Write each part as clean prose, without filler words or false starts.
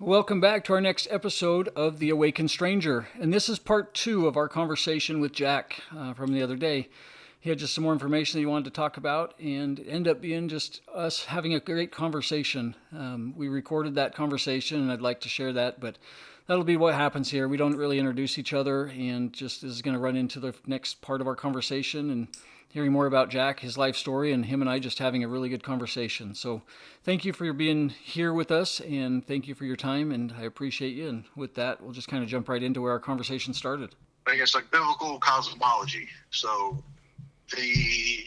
Welcome back to our next episode of The Awakened Stranger. And this is part two of our conversation with Jack from the other day. He had just some more information that he wanted to talk about, and it ended up being just us having a great conversation. We recorded that conversation, and I'd like to share that, but that'll be what happens here. We don't really introduce each other, and just this is going to run into the next part of our conversation and hearing more about Jack, his life story, and him and I just having a really good conversation. So thank you for being here with us, and thank you for your time, and I appreciate you. And with that, we'll just kind of jump right into where our conversation started. I guess like biblical cosmology. So the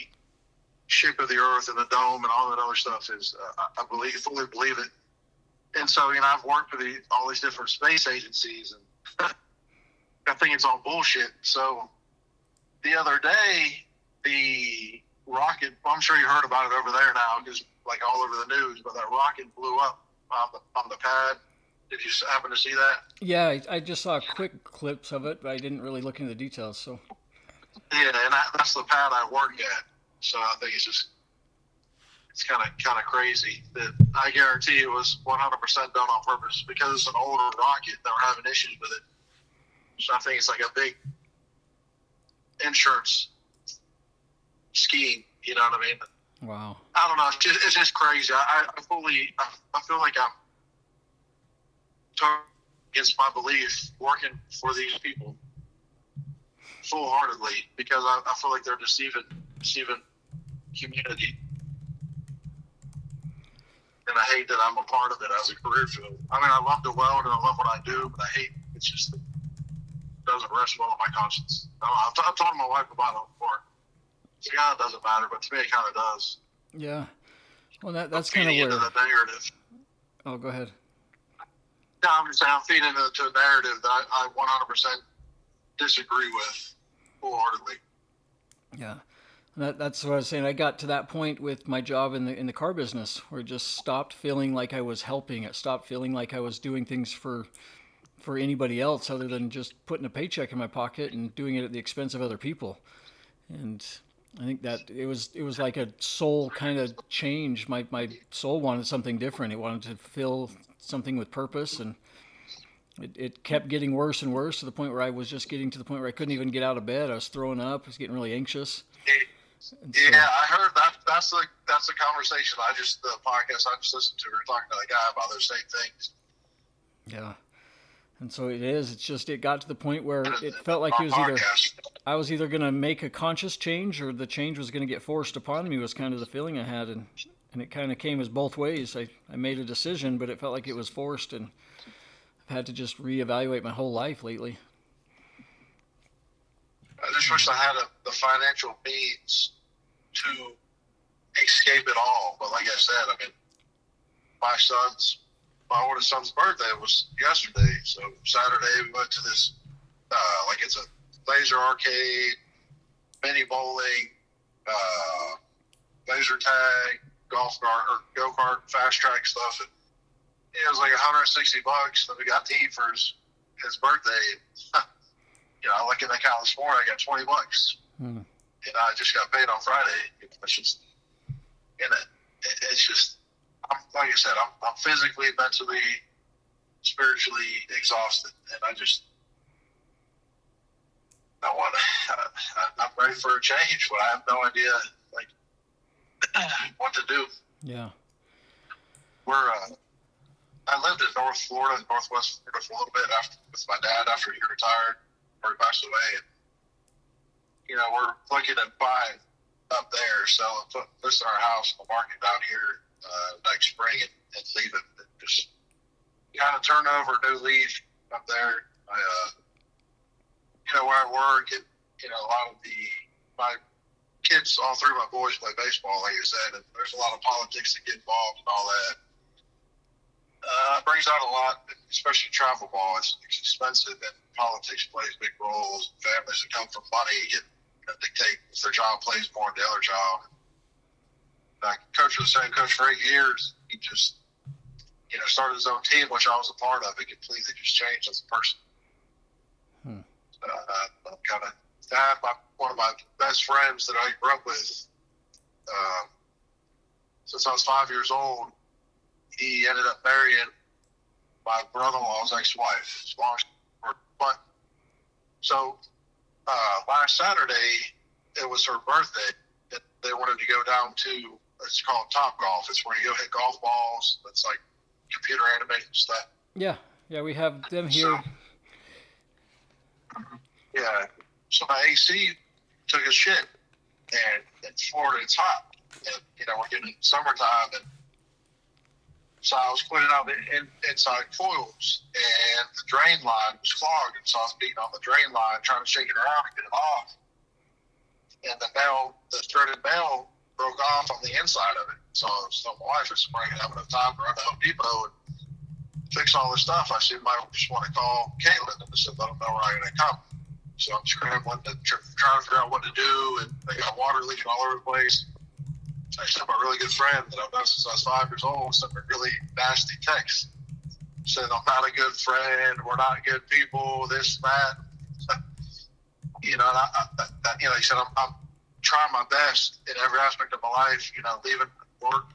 shape of the earth and the dome and all that other stuff is, I fully believe it. And so, I've worked for all these different space agencies, and I think it's all bullshit. So the other day, the rocket, I'm sure you heard about it over there now, because like all over the news, but that rocket blew up on the pad. Did you happen to see that? Yeah, I just saw quick clips of it, but I didn't really look into the details. So yeah, and that's the pad I work at. So I think it's kind of crazy that I guarantee it was 100% done on purpose, because it's an older rocket that were having issues with it. So I think it's like a big insurance scheme. You know what I mean? wow. I don't know. It's just crazy. I feel like I'm totally against my belief working for these people full-heartedly, because I feel like they're deceiving community. And I hate that I'm a part of it as a career field. I mean, I love to weld and I love what I do, but I hate it's just it doesn't rest well on my conscience. I've told my wife about it before. So yeah, it doesn't matter, but to me, it kind of does. Yeah. Well, that's kind of where. Into the narrative. Oh, go ahead. No, I'm just saying I'm feeding into a narrative that I 100% disagree with wholeheartedly. Yeah. That's what I was saying. I got to that point with my job in the car business where it just stopped feeling like I was helping. It stopped feeling like I was doing things for anybody else other than just putting a paycheck in my pocket and doing it at the expense of other people. And I think that it was like a soul kind of change. My soul wanted something different. It wanted to fill something with purpose, and it kept getting worse and worse to the point where I was just getting to the point where I couldn't even get out of bed. I was throwing up. I was getting really anxious. Yeah, I heard that. That's the conversation. The podcast I just listened to. We were talking to a guy about those same things. Yeah, and so it is. It's just it got to the point where it felt like I was either going to make a conscious change or the change was going to get forced upon me. Was kind of the feeling I had, and it kind of came as both ways. I made a decision, but it felt like it was forced, and I've had to just reevaluate my whole life lately. I just wish I had the financial means to escape it all. But like I said, I mean, my oldest son's birthday was yesterday. So Saturday we went to this, it's a laser arcade, mini bowling, laser tag, go-kart, fast track stuff. And it was like $160. That we got to eat for his birthday. I look at that account this morning, I got $20. And I just got paid on Friday. It's just, it's just, like I said, I'm physically, mentally, spiritually exhausted, and I'm ready for a change, but I have no idea, what to do. Yeah. I lived in Northwest Florida for a little bit with my dad after he retired, or he passed away. And, we're looking at buying up there, selling, listing our house on the market down here next spring and leaving. And just kind of turn over a new leaf up there. Where I work, and a lot of my kids, all three of my boys play baseball, like I said, and there's a lot of politics that get involved and all that. Brings out a lot, especially travel ball. It's expensive, and politics plays big roles. Families that come from money dictate if their child plays more than the other child. I coached with the same coach for 8 years. He just, started his own team, which I was a part of. It completely just changed as a person. I had one of my best friends that I grew up with since I was 5 years old. He ended up marrying my brother-in-law's ex-wife. As long as but so last Saturday it was her birthday. They wanted to go down to, it's called Top Golf. It's where you go hit golf balls. It's like computer animated stuff. Yeah, we have them here. So, yeah. So my AC took a shit, and in Florida it's hot. And, we're getting summertime, and so I was putting out the inside coils, and the drain line was clogged, and so I was beating on the drain line, trying to shake it around and get it off. And the threaded bell broke off on the inside of it. So my wife was bringing up enough time to run to Home Depot and fix all this stuff. I said, might just want to call Caitlin, and I said, let them know where I'm going to come. So I'm scrambling to trying to figure out what to do, and they got water leaking all over the place. I sent my really good friend that I've known since I was 5 years old, sent me a really nasty text. Said, I'm not a good friend, we're not good people, this, that. He said, I'm trying my best in every aspect of my life, leaving work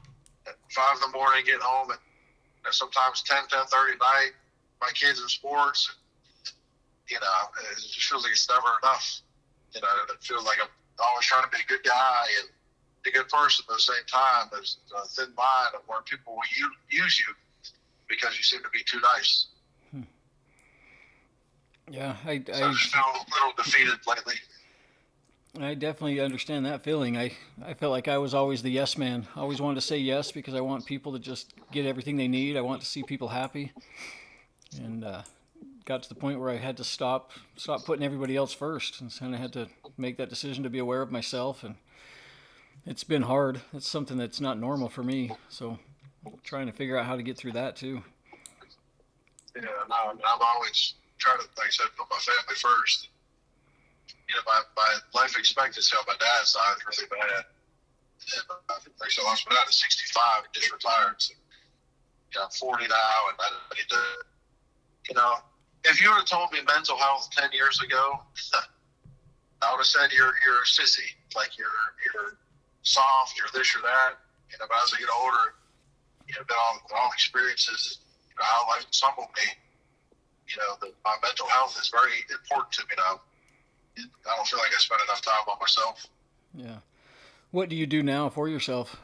at 5 in the morning, getting home at sometimes 10:30 at night, my kids in sports. It just feels like it's never enough. It feels like I'm always trying to be a good guy and a good person at the same time. There's a thin line of where people will use you because you seem to be too nice. Yeah, so I just feel a little defeated lately. I definitely understand that feeling. I felt like I was always the yes man. I always wanted to say yes because I want people to just get everything they need. I want to see people happy. And got to the point where I had to stop putting everybody else first, and kind of had to make that decision to be aware of myself. And it's been hard. It's something that's not normal for me. So I'm trying to figure out how to get through that too. Yeah, no, I'm always trying to, like I said, put my family first. My life expectancy on my dad's side is really bad. And like I said, I lost my dad at 65 and just retired. So, I'm 40 now, and I need to, if you would have told me mental health 10 years ago, I would have said you're a sissy, like you're soft, you're this or that. But as I get older, all the experiences, how life stumbled me. My mental health is very important to me now. I don't feel like I spend enough time on myself. Yeah. What do you do now for yourself?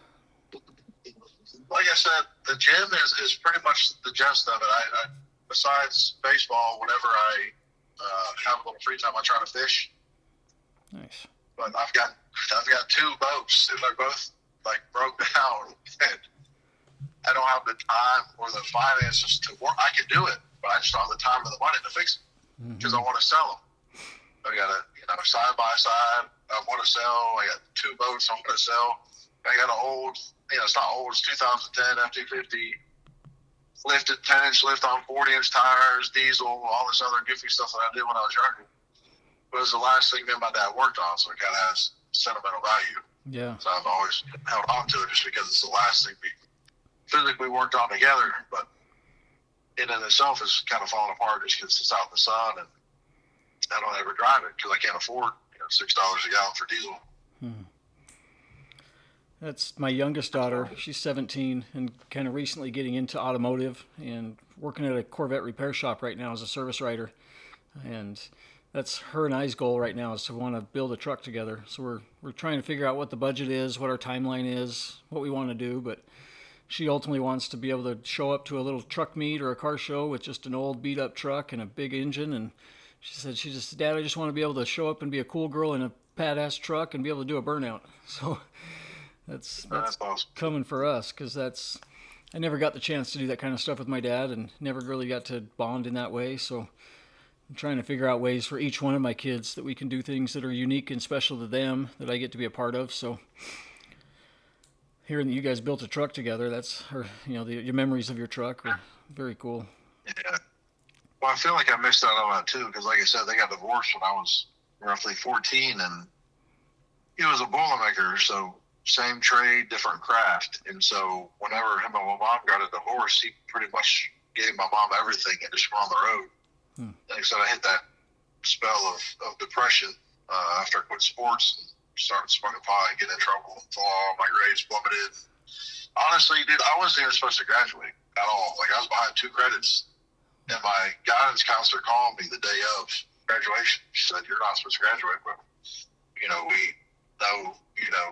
Like I said, the gym is pretty much the gist of it. I besides baseball, whenever I have a little free time, I try to fish. Nice. But I've got 2 boats, and they're both like broke down. And I don't have the time or the finances to work. I can do it, but I just don't have the time or the money to fix it because I want to sell them. I got a side by side I want to sell. I got 2 boats I want to sell. I got an old, it's not old, it's 2010 F-250 lifted 10-inch lift on 40-inch tires, diesel, all this other goofy stuff that I did when I was younger. But it was the last thing me and my dad worked on, so it kind of has sentimental value. Yeah. So I've always held on to it just because it's the last thing we physically worked on together. But it in itself is kind of falling apart just because it's out in the sun, and I don't ever drive it because I can't afford $6 a gallon for diesel. That's my youngest daughter. She's 17 and kind of recently getting into automotive and working at a Corvette repair shop right now as a service writer. And that's her and I's goal right now, is to want to build a truck together. So we're trying to figure out what the budget is, what our timeline is, what we want to do. But she ultimately wants to be able to show up to a little truck meet or a car show with just an old beat up truck and a big engine. And she said, Dad, I just want to be able to show up and be a cool girl in a badass truck and be able to do a burnout. So that's awesome. Coming for us, because I never got the chance to do that kind of stuff with my dad and never really got to bond in that way. So I'm trying to figure out ways for each one of my kids that we can do things that are unique and special to them that I get to be a part of. So hearing that you guys built a truck together, your memories of your truck are very cool. Yeah. Well, I feel like I missed out on that too, because like I said, they got divorced when I was roughly 14, and he was a Boilermaker, so same trade, different craft. And so whenever him and my mom got a divorce, he pretty much gave my mom everything and just went on the road. Like I said, I hit that spell of depression after I quit sports and started smoking pot and getting in trouble with the law. My grades plummeted. Honestly, dude, I wasn't even supposed to graduate at all. Like, I was behind 2 credits And my guidance counselor called me the day of graduation. She said, "You're not supposed to graduate, but we know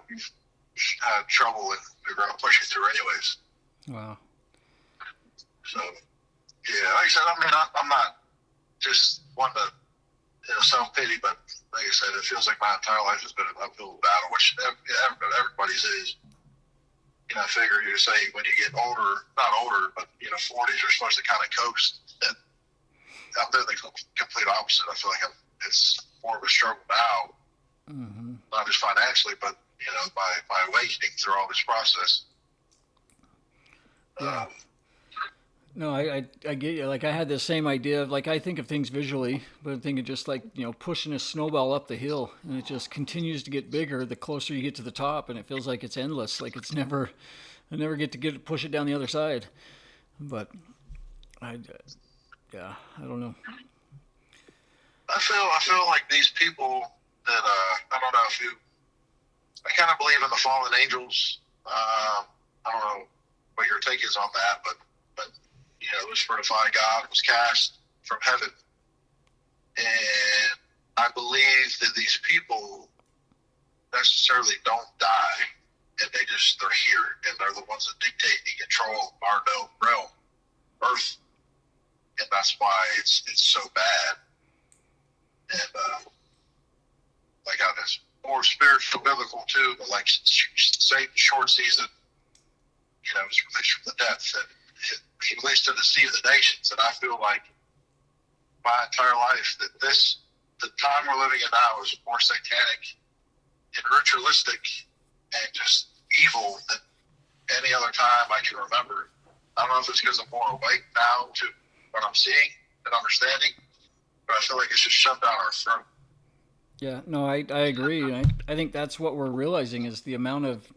you've had trouble and we're going to push you through anyways." Wow. So, yeah, like I said, I mean, I'm not just one to self pity, but like I said, it feels like my entire life has been an uphill battle, which everybody's is. I figure you say when you get older, not older, but 40s, you're supposed to kind of coast. And I'm doing the complete opposite. I feel like it's more of a struggle now, not just financially, but my awakening through all this process. Yeah. No, I get you. Like I had the same idea of like I think of things visually, but I'm thinking just like pushing a snowball up the hill, and it just continues to get bigger the closer you get to the top, and it feels like it's endless. Like I never get to push it down the other side. But yeah, I don't know. I feel like these people that I don't know if I kind of believe in the fallen angels. I don't know what your take is on that, but Lucifer God was cast from heaven, and I believe that these people necessarily don't die, and they're here, and they're the ones that dictate and control our known realm, Earth, and that's why it's so bad. And like how that's more spiritual, biblical too, but like Satan short season, was released from the depths, and he released to the sea of the nations. And I feel like my entire life that the time we're living in now is more satanic and ritualistic and just evil than any other time I can remember. I don't know if it's because I'm more awake now to what I'm seeing and understanding, but I feel like it's just shoved down our throat. Yeah, no, I agree. I think that's what we're realizing is the amount of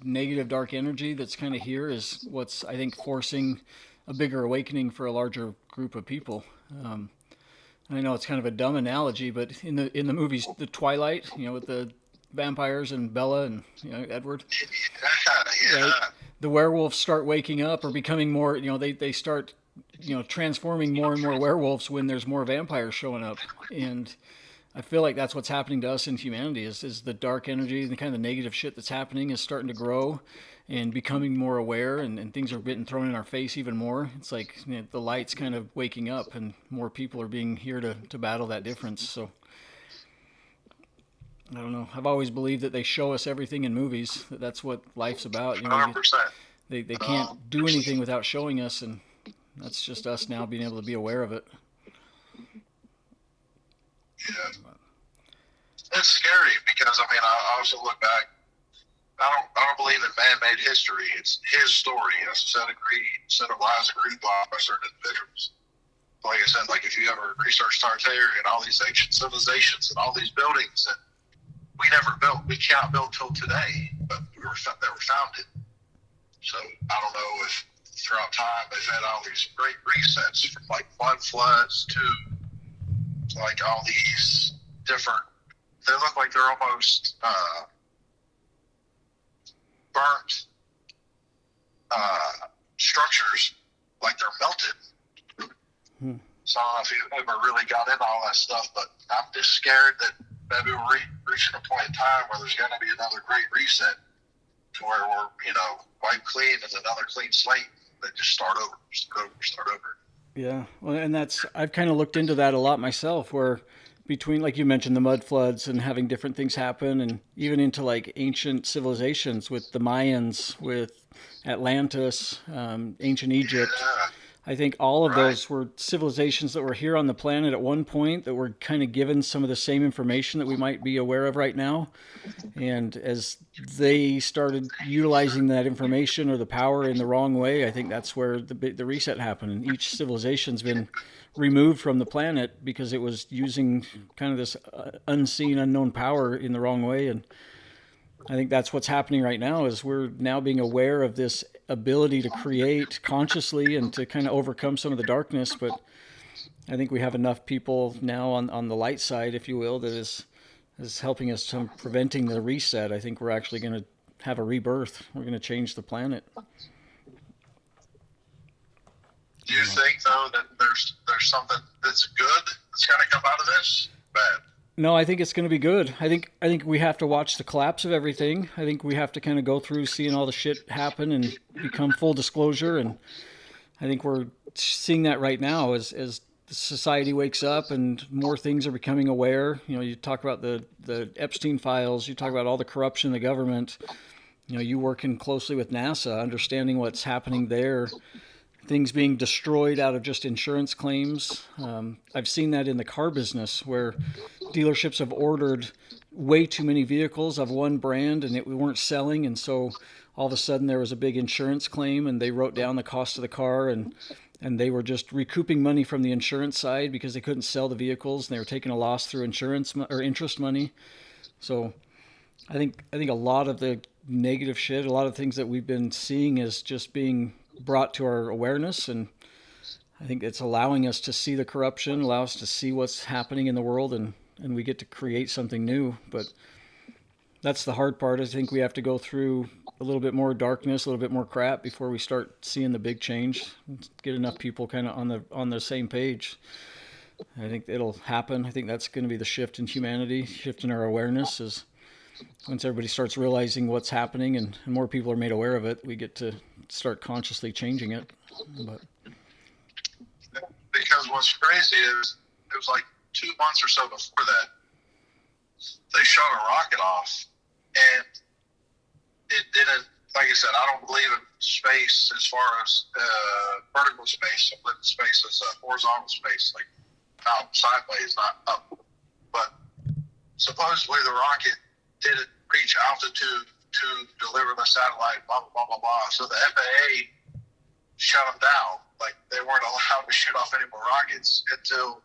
negative dark energy that's kind of here is what's, I think, forcing a bigger awakening for a larger group of people. I know it's kind of a dumb analogy, but in the movies, The Twilight, with the vampires and Bella and Edward, Yeah. right? The werewolves start waking up or becoming more, they start, transforming more and more werewolves when there's more vampires showing up. And I feel like that's what's happening to us in humanity is the dark energy and the kind of negative shit that's happening is starting to grow and becoming more aware, and things are getting thrown in our face even more. It's like the light's kind of waking up and more people are being here to battle that difference. So I don't know. I've always believed that they show us everything in movies. That's what life's about. 100%. They can't do anything without showing us, and that's just us now being able to be aware of it. Yeah. It's scary because I also look back. I don't believe in man-made history. It's his story. It's a set of lies agreed by certain individuals. Like I said, like if you ever research Tartare and all these ancient civilizations and all these buildings that we never built, we can't build till today, but they were founded. So I don't know if throughout time they've had all these great resets from like flood floods to like all these different. They look like they're almost burnt structures, like they're melted. So I don't know if you ever really got into all that stuff, but I'm just scared that maybe we're reaching a point in time where there's going to be another great reset to where we're, wiped clean and another clean slate that just start over. Yeah, well, and I've kind of looked into that a lot myself, where between, like you mentioned, the mud floods and having different things happen, and even into like ancient civilizations with the Mayans, with Atlantis, ancient Egypt. Yeah. I think all of Right. those were civilizations that were here on the planet at one point that were kind of given some of the same information that we might be aware of right now. And as they started utilizing that information or the power in the wrong way, I think that's where the reset happened. And each civilization's been removed from the planet because it was using kind of this unseen, unknown power in the wrong way. And I think that's what's happening right now is we're now being aware of this ability to create consciously and to kind of overcome some of the darkness. But I think we have enough people now on the light side, if you will, that is helping us from preventing the reset. I think we're actually going to have a rebirth. We're going to change the planet. Do you think though that there's something that's good that's going to come out of this? Bad. No, I think it's going to be good. I think we have to watch the collapse of everything. I think we have to kind of go through seeing all the shit happen and become full disclosure. And I think we're seeing that right now as society wakes up and more things are becoming aware. You know, you talk about the Epstein files, you talk about all the corruption in the government. You know, you working closely with NASA, understanding what's happening there, things being destroyed out of just insurance claims. I've seen that in the car business where dealerships have ordered way too many vehicles of one brand and we weren't selling. And so all of a sudden there was a big insurance claim and they wrote down the cost of the car and they were just recouping money from the insurance side because they couldn't sell the vehicles and they were taking a loss through insurance or interest money. So I think a lot of the negative shit, a lot of things that we've been seeing is just being brought to our awareness, and I think it's allowing us to see the corruption, allow us to see what's happening in the world, and we get to create something new. But that's the hard part. I think we have to go through a little bit more darkness, a little bit more crap before we start seeing the big change. Get enough people kind of on the same page. I think it'll happen. I think that's going to be the shift in humanity, shift in our awareness is once everybody starts realizing what's happening and more people are made aware of it, we get to start consciously changing it. But because what's crazy is it was like 2 months or so before that they shot a rocket off, and it didn't. Like I said, I don't believe in space as far as vertical space. I believe in space as horizontal space, like out sideways, not up. But supposedly the rocket didn't reach altitude to deliver the satellite, blah, blah, blah, blah, blah. So the FAA shut them down. Like, they weren't allowed to shoot off any more rockets until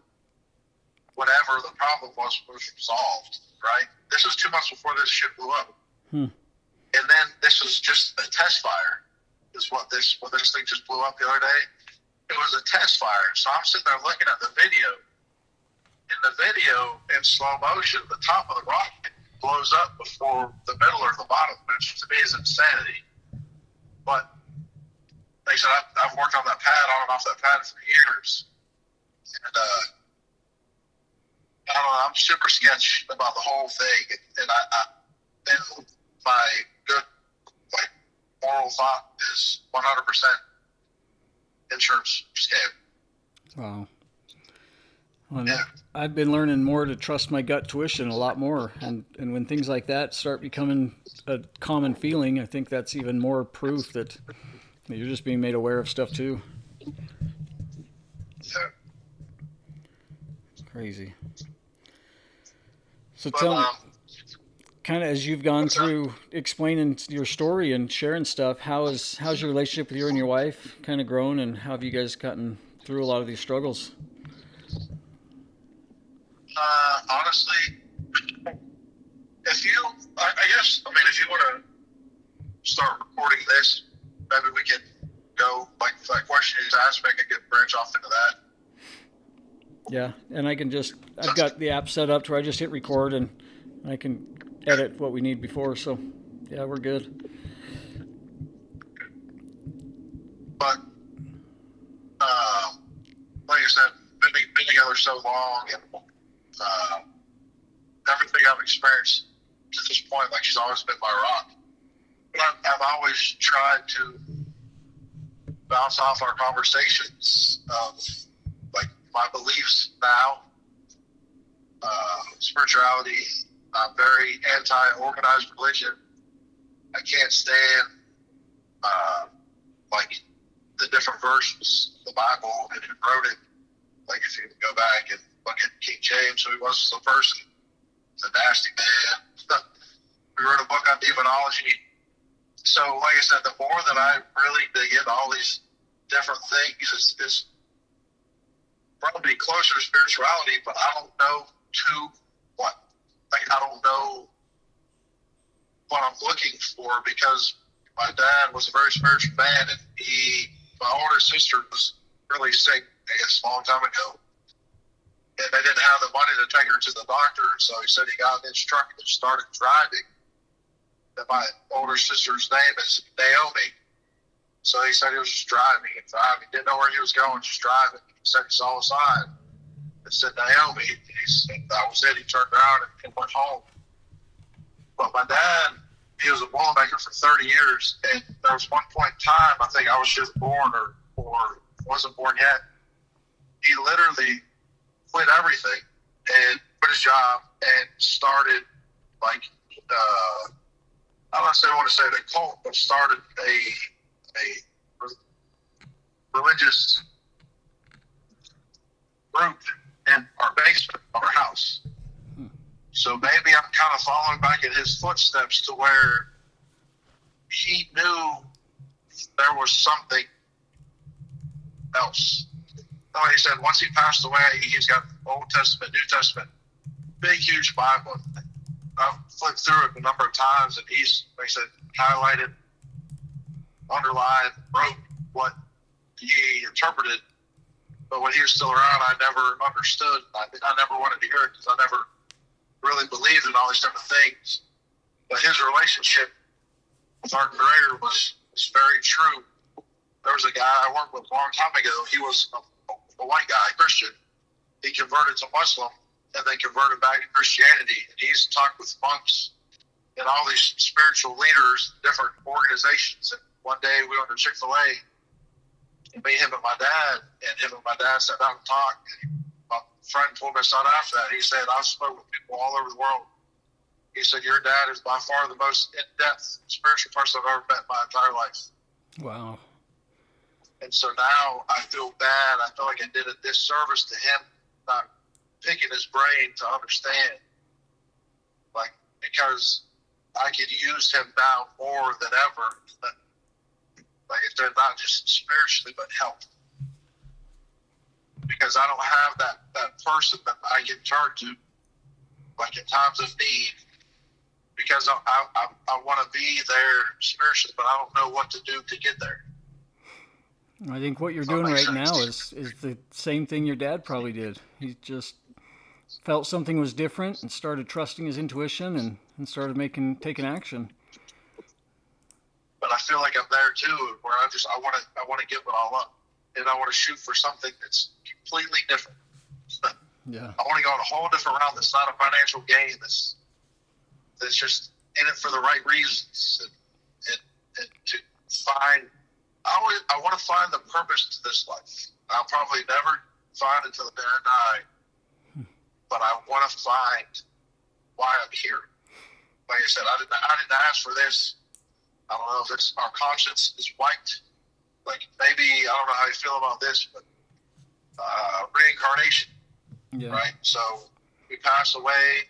whatever the problem was resolved, right? This was 2 months before this shit blew up. And then this was just a test fire, is what this thing just blew up the other day. It was a test fire. So I'm sitting there looking at the video. In the video, in slow motion, the top of the rocket blows up before the middle or the bottom, which to me is insanity. But like I said, I've worked on that pad, on and off that pad for years. And I don't know, I'm super sketched about the whole thing. And and my good, like, moral thought is 100% insurance scam. wow. Well, Yeah. I've been learning more to trust my gut tuition a lot more. And when things like that start becoming a common feeling, I think that's even more proof that you're just being made aware of stuff too. Yeah. It's crazy. So But, tell me, kind of as you've gone through explaining your story and sharing stuff, how's your relationship with you and your wife kind of grown, and how have you guys gotten through a lot of these struggles? honestly, if you, I guess, I mean, if you want to start recording this, maybe we can go, like, that question you asked me, I could get branch off into that. Yeah, and I've got the app set up to where I just hit record and I can edit what we need before, so yeah, we're good. But, like I said, been together so long, and everything I've experienced to this point, like, she's always been my rock. But I've always tried to bounce off our conversations of, like, my beliefs now, spirituality. I'm very anti-organized religion. I can't stand, like, the different versions of the Bible and who wrote it. Like, if you go back and look at King James, who he was as a person, he's a nasty man. We wrote a book on demonology. So, like I said, the more that I really dig into all these different things, is probably closer to spirituality, but I don't know to what. Like, I don't know what I'm looking for, because my dad was a very spiritual man, and my older sister was really sick, I guess, a long time ago. And they didn't have the money to take her to the doctor, so he said he got in his truck and started driving. And my older sister's name is Naomi. So he said he was just driving and driving. He didn't know where he was going, just driving. He said he saw a sign that said Naomi. He said that was it. He turned around and went home. But my dad, he was a Boilermaker for 30 years. And there was one point in time, I think I was just born or wasn't born yet. He literally quit everything and quit his job and started like, I don't want to say the cult, but started a religious group in our basement of our house. So maybe I'm kind of following back in his footsteps to where he knew there was something else. Like he said, once he passed away, he's got Old Testament, New Testament, big, huge Bible. I've flipped through it a number of times, and he's, like I said, highlighted, underlined, wrote what he interpreted. But when he was still around, I never understood. I never wanted to hear it because I never really believed in all these different things. But his relationship with our Creator was very true. There was a guy I worked with a long time ago. He was a white guy, Christian. He converted to Muslim and then converted back to Christianity. And he's talked with monks and all these spiritual leaders, different organizations. And one day we went to Chick-fil-A, and me, him, and my dad, sat down and talked. And my friend told me something after that. He said, I've spoken with people all over the world. He said, your dad is by far the most in-depth spiritual person I've ever met in my entire life. Wow. And so now I feel bad. I feel like I did a disservice to him, not picking his brain to understand. Like, because I could use him now more than ever. Like I said, not just spiritually, but health. Because I don't have that person that I can turn to, like in times of need. Because I want to be there spiritually, but I don't know what to do to get there. I think what you're doing right now is the same thing your dad probably did. He just felt something was different and started trusting his intuition and started taking action. But I feel like I'm there too, where I want to give it all up, and I want to shoot for something that's completely different. Yeah. I want to go on a whole different route. That's not a financial gain. That's just in it for the right reasons, and to find. I want to find the purpose to this life. I'll probably never find it till the day I die, but I want to find why I'm here. Like I said, I didn't ask for this. I don't know if it's our conscience is wiped. Like maybe, I don't know how you feel about this, but reincarnation, right? So we pass away,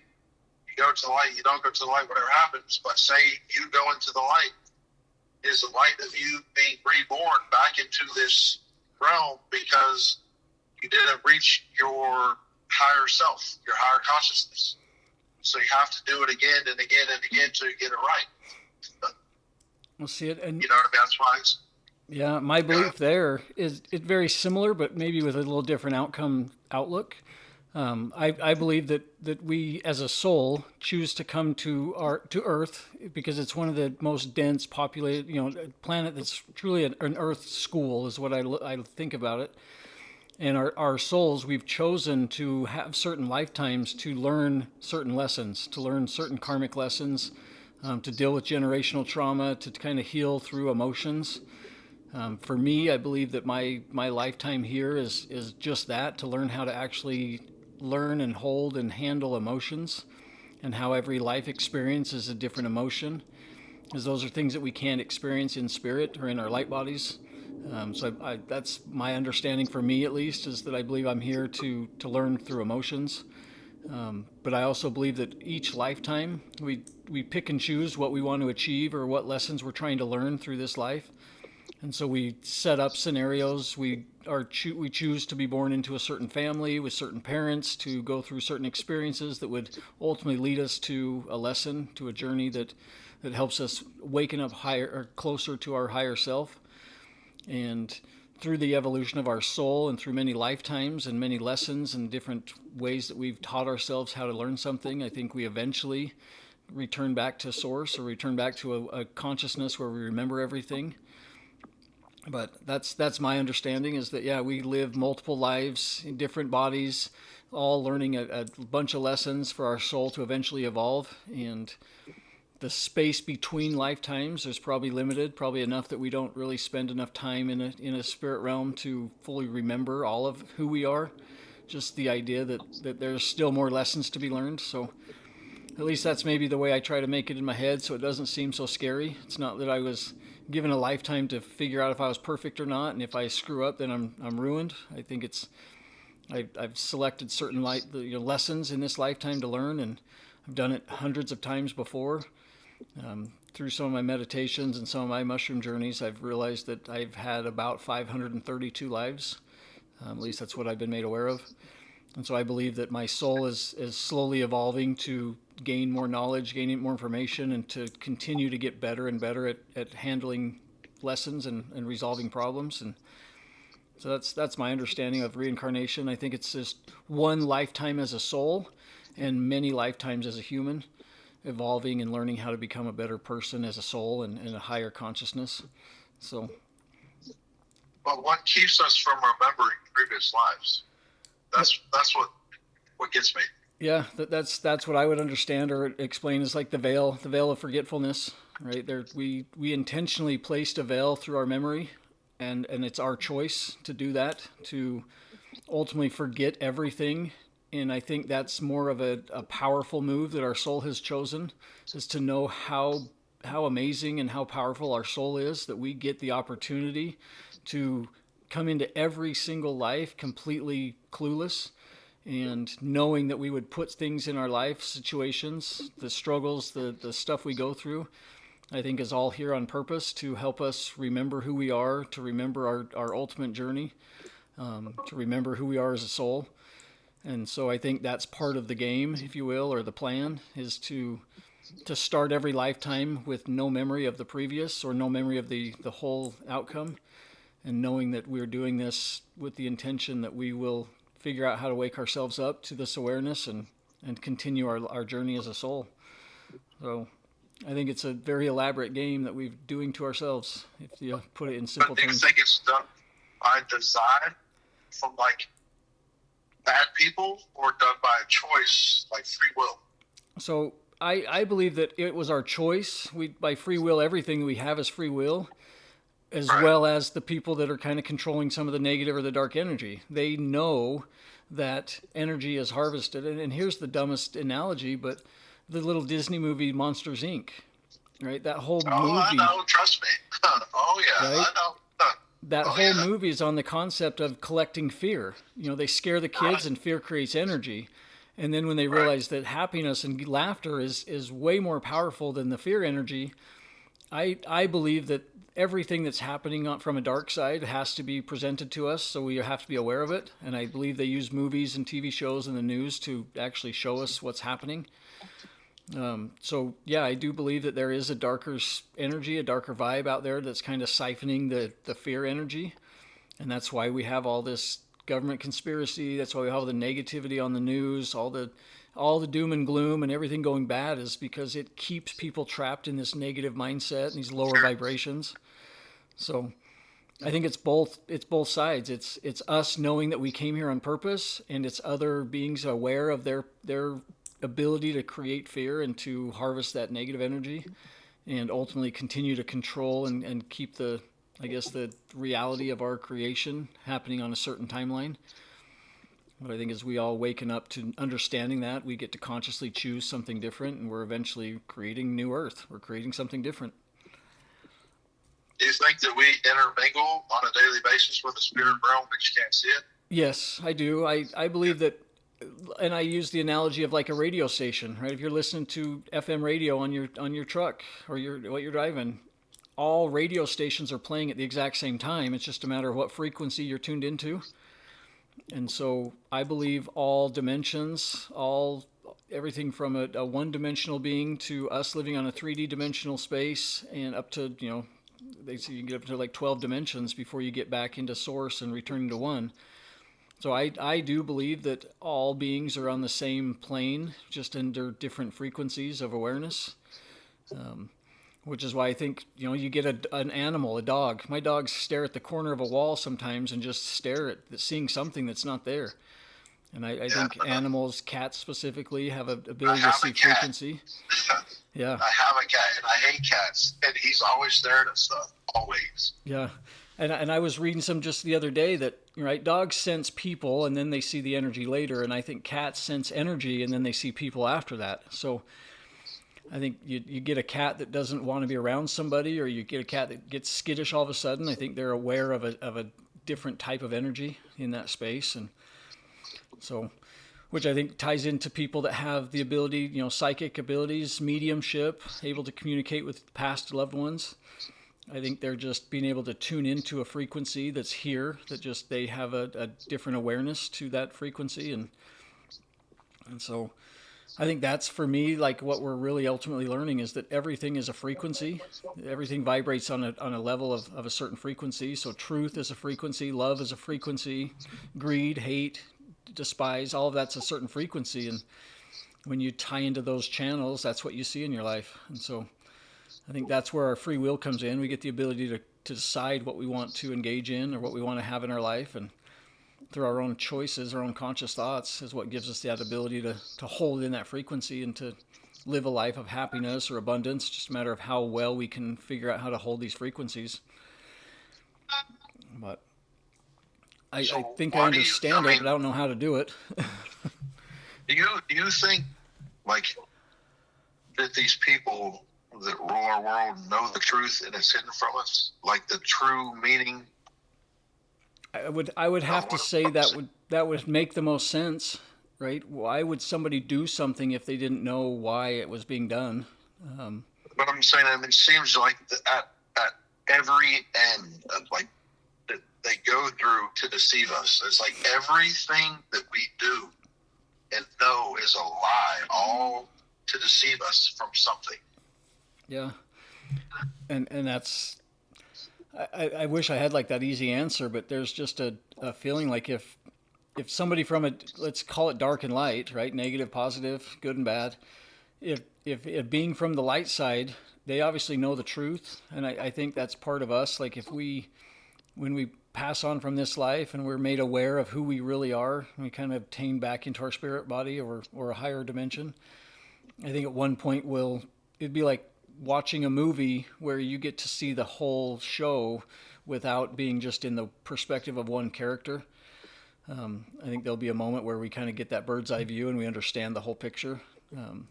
you go to the light, you don't go to the light, whatever happens, but say you go into the light. Is the light of you being reborn back into this realm because you didn't reach your higher self, your higher consciousness. So you have to do it again and again and again to get it right. We'll see it. And you know what I mean? That's why it's... Yeah, my belief there is it's very similar, but maybe with a little different outlook. I believe that we, as a soul, choose to come to Earth because it's one of the most dense populated, planet that's truly an Earth school is what I think about it. And our souls, we've chosen to have certain lifetimes to learn certain lessons, to learn certain karmic lessons, to deal with generational trauma, to kind of heal through emotions. For me, I believe that my lifetime here is just that, to learn how to actually learn and hold and handle emotions, and how every life experience is a different emotion, because those are things that we can't experience in spirit or in our light bodies. So that's my understanding, for me at least, is that I believe I'm here to learn through emotions. But I also believe that each lifetime we pick and choose what we want to achieve or what lessons we're trying to learn through this life. And so we set up scenarios. We choose to be born into a certain family with certain parents, to go through certain experiences that would ultimately lead us to a lesson, to a journey that helps us waken up higher or closer to our higher self. And through the evolution of our soul and through many lifetimes and many lessons and different ways that we've taught ourselves how to learn something, I think we eventually return back to source, or return back to a consciousness where we remember everything. But that's my understanding, is that, yeah, we live multiple lives in different bodies, all learning a bunch of lessons for our soul to eventually evolve. And the space between lifetimes is probably limited, probably enough that we don't really spend enough time in a spirit realm to fully remember all of who we are. Just the idea that there's still more lessons to be learned. So at least that's maybe the way I try to make it in my head, so it doesn't seem so scary. It's not that I was given a lifetime to figure out if I was perfect or not, and if I screw up, then I'm ruined. I think I've selected certain lessons in this lifetime to learn, and I've done it hundreds of times before. Through some of my meditations and some of my mushroom journeys, I've realized that I've had about 532 lives. At least that's what I've been made aware of. And so I believe that my soul is slowly evolving to gain more knowledge, gaining more information, and to continue to get better and better at handling lessons and resolving problems. And so that's my understanding of reincarnation. I think it's just one lifetime as a soul and many lifetimes as a human, evolving and learning how to become a better person as a soul and a higher consciousness. So, But what keeps us from remembering previous lives? That's what gets me. yeah, that's what I would understand or explain as like the veil of forgetfulness, right? There, we intentionally placed a veil through our memory, and it's our choice to do that, to ultimately forget everything. And I think that's more of a powerful move that our soul has chosen, is to know how amazing and how powerful our soul is, that we get the opportunity to come into every single life completely clueless, and knowing that we would put things in our life, situations, the struggles, the stuff we go through, I think is all here on purpose to help us remember who we are, to remember our ultimate journey, to remember who we are as a soul. And so I think that's part of the game, if you will, or the plan, is to start every lifetime with no memory of the previous, or no memory of the whole outcome, and knowing that we're doing this with the intention that we will figure out how to wake ourselves up to this awareness and continue our journey as a soul. So I think it's a very elaborate game that we're doing to ourselves, if you put it in simple But do you terms. think it's done by design from like bad people, or done by a choice, like free will? So I believe that it was our choice. We, by free will, everything we have is free will, as Right. well as the people that are kind of controlling some of the negative or the dark energy. They know that energy is harvested. And here's the dumbest analogy, but the little Disney movie Monsters Inc., right? That whole Oh, I movie, know. Trust me. Oh yeah, right? I know. That Oh whole yeah. movie is on the concept of collecting fear. You know, they scare the kids, Right. and fear creates energy. And then when they Right. realize that happiness and laughter is way more powerful than the fear energy, I believe that everything that's happening from a dark side has to be presented to us, so we have to be aware of it. And I believe they use movies and TV shows and the news to actually show us what's happening. So yeah, I do believe that there is a darker energy, a darker vibe out there that's kind of siphoning the fear energy, and that's why we have all this government conspiracy. That's why we have all the negativity on the news, all the doom and gloom and everything going bad, is because it keeps people trapped in this negative mindset and these lower Sure. vibrations. So I think it's both sides. It's us knowing that we came here on purpose, and it's other beings aware of their ability to create fear and to harvest that negative energy, and ultimately continue to control and keep the reality of our creation happening on a certain timeline. But I think as we all waken up to understanding that, we get to consciously choose something different, and we're eventually creating new Earth. We're creating something different. Do you think that we intermingle on a daily basis with the spirit realm, but you can't see it? Yes, I do. I believe that, and I use the analogy of like a radio station, right? If you're listening to FM radio on your truck, or what you're driving, all radio stations are playing at the exact same time. It's just a matter of what frequency you're tuned into. And so I believe all dimensions, everything from a one-dimensional being to us living on a 3D dimensional space, and up to, they say you can get up to like 12 dimensions before you get back into source and returning to one. So I do believe that all beings are on the same plane, just under different frequencies of awareness. which is why I think, you get an animal, a dog. My dogs stare at the corner of a wall sometimes and just stare at seeing something that's not there. And I Yeah. think animals, cats specifically, have an I ability to have a see cat. frequency. Yeah, I have a cat, and I hate cats, and he's always staring at stuff, always. yeah. And I was reading some just the other day that, right, dogs sense people and then they see the energy later. And I think cats sense energy and then they see people after that. So I think you get a cat that doesn't want to be around somebody, or you get a cat that gets skittish all of a sudden. I think they're aware of a different type of energy in that space. And so, which I think ties into people that have the ability, psychic abilities, mediumship, able to communicate with past loved ones. I think they're just being able to tune into a frequency that's here, that just they have a different awareness to that frequency. And so I think that's, for me, like what we're really ultimately learning is that everything is a frequency. Everything vibrates on a level of a certain frequency. So truth is a frequency, love is a frequency, greed, hate, despise, all of that's a certain frequency. And when you tie into those channels, that's what you see in your life. And so I think that's where our free will comes in. We get the ability to decide what we want to engage in or what we want to have in our life. And through our own choices, our own conscious thoughts is what gives us that ability to hold in that frequency and to live a life of happiness or abundance. Just a matter of how well we can figure out how to hold these frequencies. But I think I understand it, but I don't know how to do it. Do you think, like, that these people that rule our world know the truth and it's hidden from us? Like the true meaning? I would have to say that would make the most sense, right? Why would somebody do something if they didn't know why it was being done? But I'm saying, it seems like at every end of, like, that they go through to deceive us. It's like everything that we do and know is a lie, all to deceive us from something. Yeah, and that's. I wish I had like that easy answer, but there's just a feeling like if somebody from let's call it dark and light, right? Negative, positive, good and bad. If being from the light side, they obviously know the truth, and I think that's part of us. Like when we pass on from this life and we're made aware of who we really are, we kind of obtain back into our spirit body or a higher dimension. I think at one point it'd be like watching a movie where you get to see the whole show without being just in the perspective of one character. I think there'll be a moment where we kind of get that bird's eye view and we understand the whole picture. And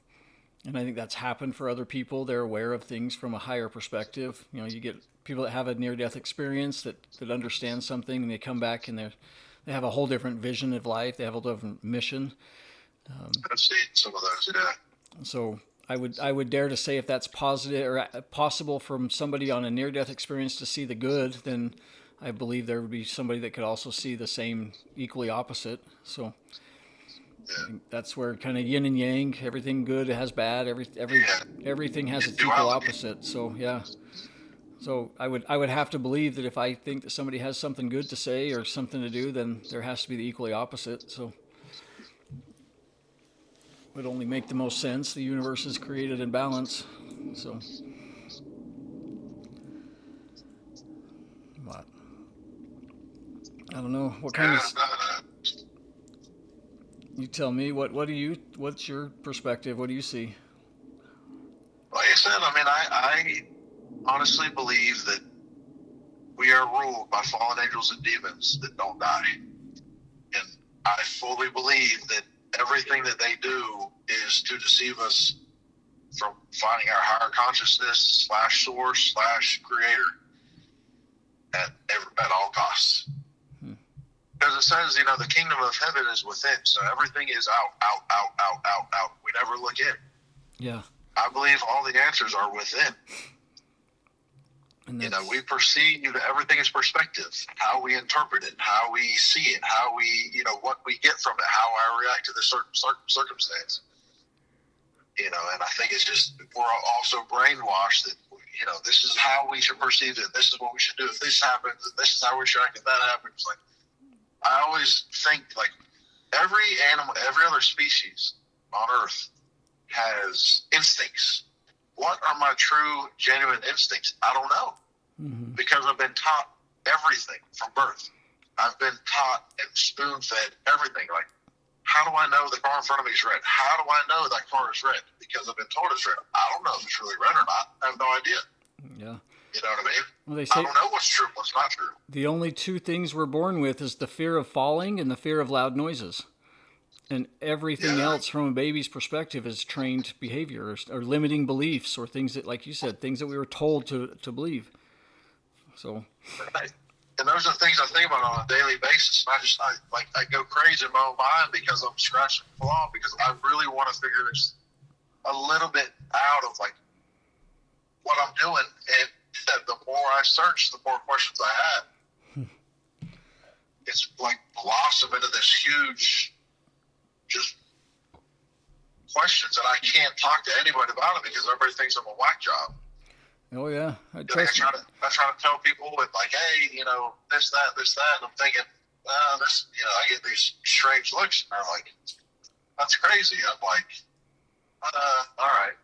I think that's happened for other people. They're aware of things from a higher perspective. You get people that have a near-death experience that understand something, and they come back and they have a whole different vision of life. They have a different mission. I've seen some of those, yeah. So I would dare to say if that's positive or possible from somebody on a near-death experience to see the good, then I believe there would be somebody that could also see the same equally opposite. So yeah. That's where kind of yin and yang, everything good has bad, everything has its equal opposite. So yeah. So I would have to believe that if I think that somebody has something good to say or something to do, then there has to be the equally opposite. So would only make the most sense. The universe is created in balance. So, but I don't know what kind of. You tell me what's your perspective? What do you see? Like I said, I honestly believe that we are ruled by fallen angels and demons that don't die. And I fully believe that everything that they do is to deceive us from finding our higher consciousness / source / creator at all costs. Because it says, the kingdom of heaven is within, so everything is out. We never look in. Yeah. I believe all the answers are within. And we perceive everything is perspective, how we interpret it, how we see it, how we, what we get from it, how I react to the certain circumstance. And I think it's just, we're also brainwashed that, this is how we should perceive it. This is what we should do. If this happens, this is how we should act. If that happens, like, I always think, like, every animal, every other species on Earth has instincts. what are my true, genuine instincts? I don't know, because I've been taught everything from birth. I've been taught and spoon-fed everything. Like, how do I know the car in front of me is red? How do I know that car is red? Because I've been told it's red. I don't know if it's really red or not. I have no idea. Yeah. You know what I mean? Well, they I say don't know what's true and what's not true. the only two things we're born with is the fear of falling and the fear of loud noises. And everything else from a baby's perspective is trained behavior or limiting beliefs or things that, like you said, things that we were told to believe. So, Right. And those are things I think about on a daily basis. And I go crazy in my own mind because I'm scratching the claw, because I really want to figure this a little bit out of like what I'm doing. And the more I search, the more questions I have. It's like blossom into this huge, just questions, and I can't talk to anybody about it because everybody thinks I'm a whack job. oh yeah, I try to tell people with like, hey, this, that, and I'm thinking, I get these strange looks, and they're like, that's crazy. I'm like, all right,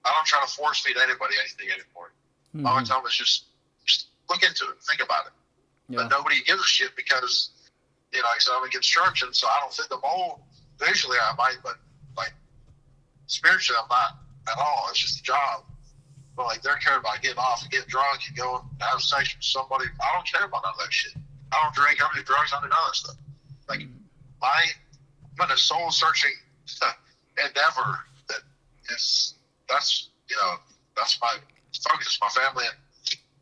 I don't try to force feed anybody anything anymore. All I tell them is just look into it, think about it. Yeah. But nobody gives a shit because, like I said, I'm in construction, so I don't fit the mold. Visually, I might, but like spiritually, I'm not at all. It's just a job. But like they're caring about getting off and getting drunk and going to have sex with somebody. I don't care about none of that shit. I don't drink. I don't do drugs. I don't do none of that stuff. Like I'm in a soul searching endeavor that's my focus, my family, and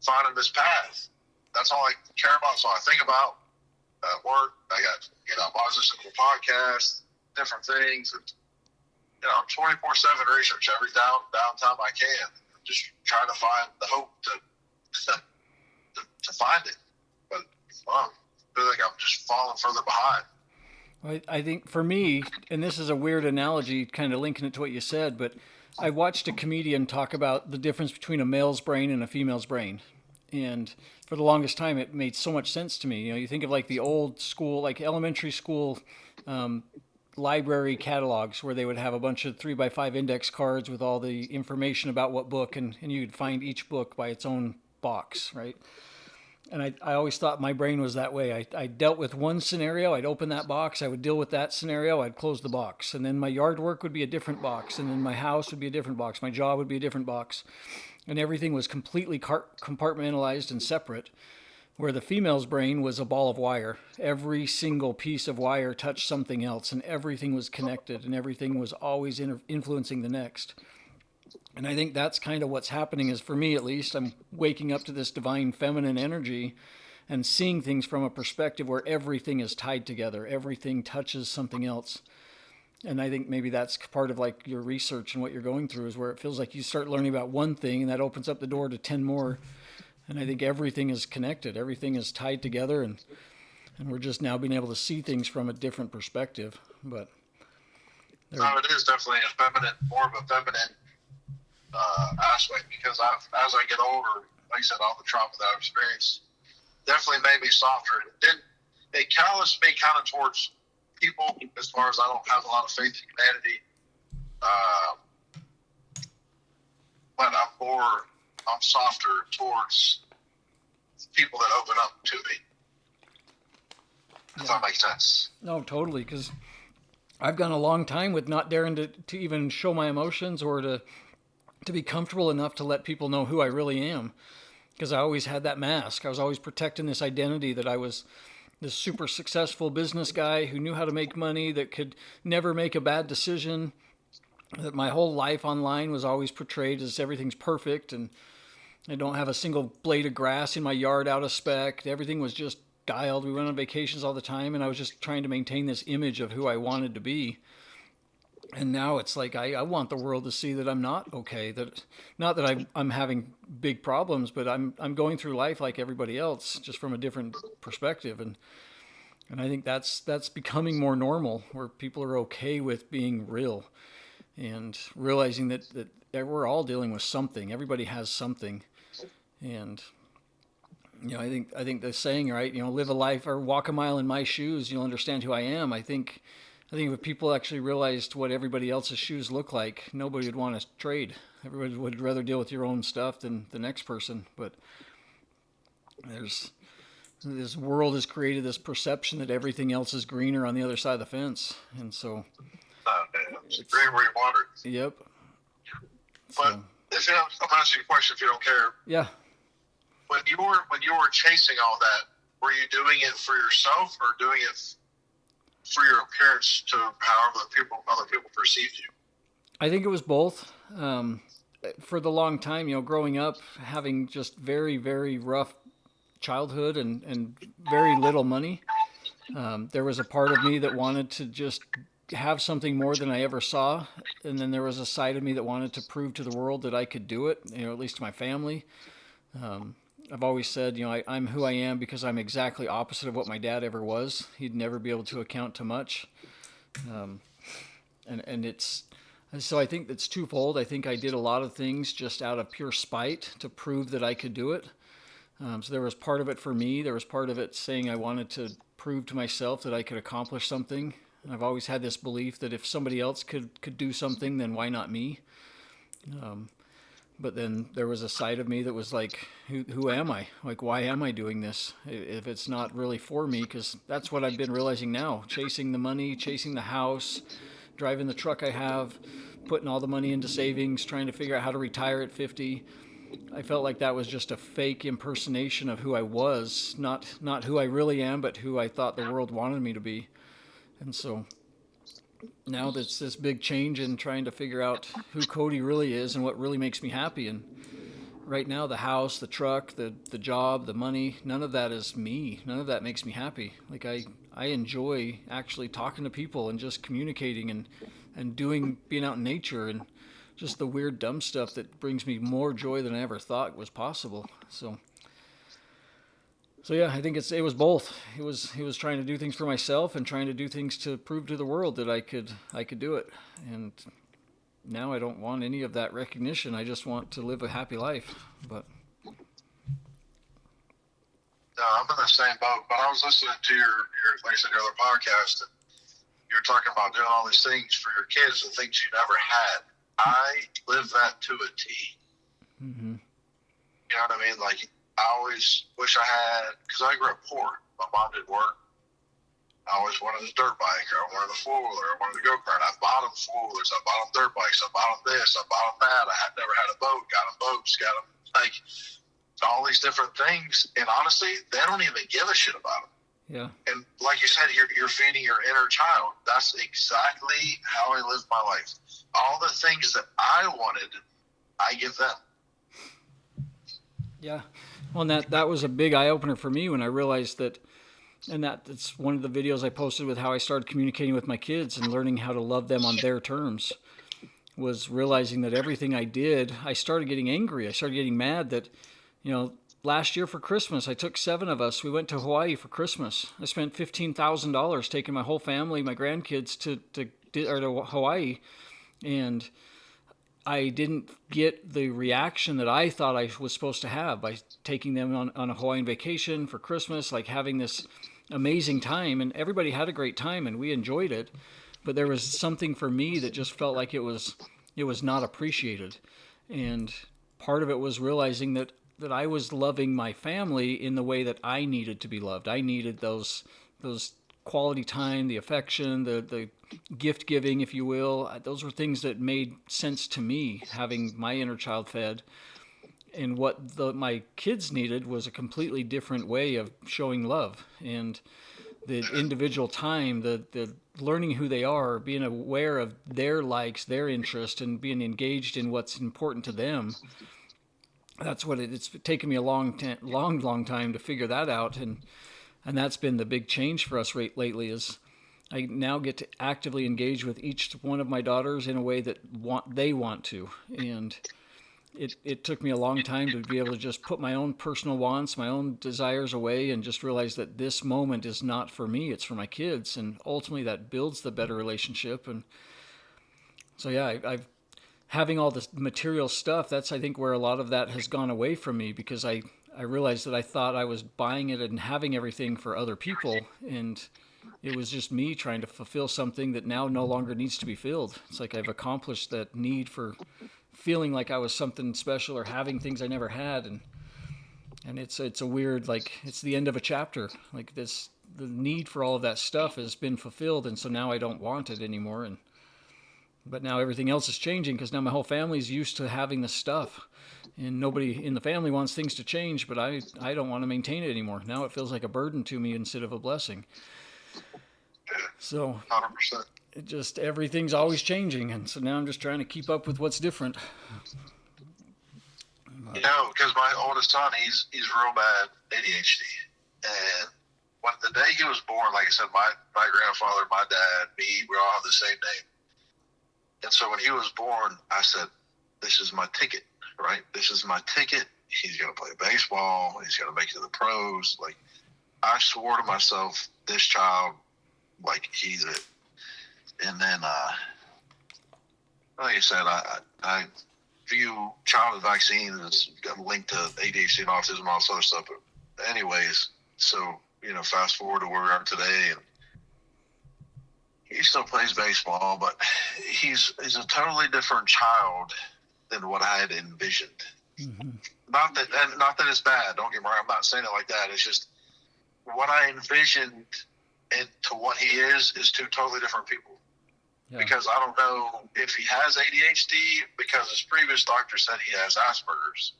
finding this path. That's all I care about. So I think about work. I got I was listening to a podcast, different things, and I'm 24/7 research every downtime I can, just trying to find the hope to find it. But I feel like I'm just falling further behind. I think for me, and this is a weird analogy, kind of linking it to what you said, but I watched a comedian talk about the difference between a male's brain and a female's brain. And for the longest time, it made so much sense to me. You think of like the old school, like elementary school library catalogs where they would have a bunch of 3x5 index cards with all the information about what book, and you'd find each book by its own box, right? And I always thought my brain was that way. I dealt with one scenario, I'd open that box, I would deal with that scenario, I'd close the box. And then my yard work would be a different box. And then my house would be a different box. My job would be a different box. And everything was completely compartmentalized and separate, where the female's brain was a ball of wire. Every single piece of wire touched something else, and everything was connected, and everything was always influencing the next. And I think that's kind of what's happening, is for me at least, I'm waking up to this divine feminine energy and seeing things from a perspective where everything is tied together. Everything touches something else. And I think maybe that's part of like your research and what you're going through, is where it feels like you start learning about one thing and that opens up the door to 10 more. And I think everything is connected. Everything is tied together, and we're just now being able to see things from a different perspective. But it is definitely more of a feminine aspect, because as I get older, like I said, all the trauma that I've experienced definitely made me softer. It calloused me kind of towards people, as far as I don't have a lot of faith in humanity. But I'm softer towards people that open up to me. If that makes sense. No, totally, because I've gone a long time with not daring to even show my emotions, or to be comfortable enough to let people know who I really am, because I always had that mask. I was always protecting this identity that I was this super successful business guy who knew how to make money, that could never make a bad decision, that my whole life online was always portrayed as everything's perfect, and I don't have a single blade of grass in my yard out of spec. Everything was just dialed. We went on vacations all the time, and I was just trying to maintain this image of who I wanted to be. And now it's like I want the world to see that I'm not okay. That not that I'm having big problems, but I'm going through life like everybody else, just from a different perspective. And I think that's becoming more normal, where people are okay with being real and realizing that we're all dealing with something. Everybody has something. And I think the saying, right, live a life or walk a mile in my shoes, you'll understand who I am. I think I think if people actually realized what everybody else's shoes look like, nobody would want to trade. Everybody would rather deal with your own stuff than the next person. But there's this world has created this perception that everything else is greener on the other side of the fence, and so It's green where you water. Yep. But So, if you don't, I'm asking you a question if you don't care. yeah. When you were chasing all that, were you doing it for yourself or doing it for your appearance to however other people perceived you? I think it was both. For the long time, growing up, having just very, very rough childhood and very little money, there was a part of me that wanted to just have something more than I ever saw. And then there was a side of me that wanted to prove to the world that I could do it, at least to my family. I've always said, I'm who I am because I'm exactly opposite of what my dad ever was. He'd never be able to account to much. And so I think it's twofold. I think I did a lot of things just out of pure spite to prove that I could do it. So there was part of it for me. There was part of it saying I wanted to prove to myself that I could accomplish something. I've always had this belief that if somebody else could do something, then why not me? But then there was a side of me that was like, who am I? Like, why am I doing this if it's not really for me? Because that's what I've been realizing now. Chasing the money, chasing the house, driving the truck I have, putting all the money into savings, trying to figure out how to retire at 50. I felt like that was just a fake impersonation of who I was, not who I really am, but who I thought the world wanted me to be. And so now that's this big change in trying to figure out who Cody really is and what really makes me happy. And right now, the house, the truck, the job, the money, none of that is me. None of that makes me happy. Like I enjoy actually talking to people and just communicating and being out in nature and just the weird dumb stuff that brings me more joy than I ever thought was possible. So yeah, I think it was both. It was trying to do things for myself and trying to do things to prove to the world that I could do it. And now I don't want any of that recognition. I just want to live a happy life. But No, I'm in the same boat. But I was listening to your like I said, your other podcast, and you were talking about doing all these things for your kids and things you never had. I live that to a T. mm-hmm. You know what I mean? Like, I always wish I had, because I grew up poor. My mom didn't work. I always wanted a dirt bike, or I wanted a four-wheeler, I wanted a go-kart. I bought them four-wheelers, I bought them dirt bikes, I bought them this, I bought them that. I had never had a boat, got them boats, got them, like, all these different things. And honestly, they don't even give a shit about them. Yeah. And like you said, you're feeding your inner child. That's exactly how I live my life. All the things that I wanted, I give them. Yeah. Well, and that was a big eye opener for me when I realized that, and that's one of the videos I posted with how I started communicating with my kids and learning how to love them on their terms, was realizing that everything I did, I started getting angry. I started getting mad that, last year for Christmas, I took 7 of us. We went to Hawaii for Christmas. I spent $15,000 taking my whole family, my grandkids to Hawaii, and I didn't get the reaction that I thought I was supposed to have by taking them on a Hawaiian vacation for Christmas, like having this amazing time. And everybody had a great time and we enjoyed it. But there was something for me that just felt like it was not appreciated. And part of it was realizing that I was loving my family in the way that I needed to be loved. I needed those quality time, the affection, the gift giving, if you will. Those were things that made sense to me, having my inner child fed. And what my kids needed was a completely different way of showing love. And the individual time, the learning who they are, being aware of their likes, their interest, and being engaged in what's important to them. That's what it's taken me a long time to figure that out. And that's been the big change for us lately is I now get to actively engage with each one of my daughters in a way that they want to. And it took me a long time to be able to just put my own personal wants, my own desires away and just realize that this moment is not for me, it's for my kids. And ultimately that builds the better relationship. And so, yeah, I've having all this material stuff, that's, I think, where a lot of that has gone away from me because I realized that I thought I was buying it and having everything for other people. And it was just me trying to fulfill something that now no longer needs to be filled. It's like I've accomplished that need for feeling like I was something special or having things I never had, and it's a weird, like, it's the end of a chapter. Like this, the need for all of that stuff has been fulfilled, and so now I don't want it anymore. And but now everything else is changing because now my whole family's used to having this stuff, and nobody in the family wants things to change, but I don't want to maintain it anymore. Now it feels like a burden to me instead of a blessing. So 100%. it just, everything's always changing, and so now I'm just trying to keep up with what's different. You know, because my oldest son, he's real bad ADHD, and when the day he was born, like I said, my grandfather, my dad, me, we all have the same name. And so when he was born, I said, "This is my ticket, right? This is my ticket. He's going to play baseball. He's going to make it to the pros." Like, I swore to myself, this child, like, he's it. And then, like I said, I view childhood vaccines as linked to ADHD and autism and all this other stuff. But anyways, so, you know, fast forward to where we are today, and he still plays baseball, but he's a totally different child than what I had envisioned. Mm-hmm. Not that it's bad. Don't get me wrong. I'm not saying it like that. It's just what I envisioned and to what he is two totally different people. Yeah. Because I don't know if he has ADHD, because his previous doctor said he has Asperger's,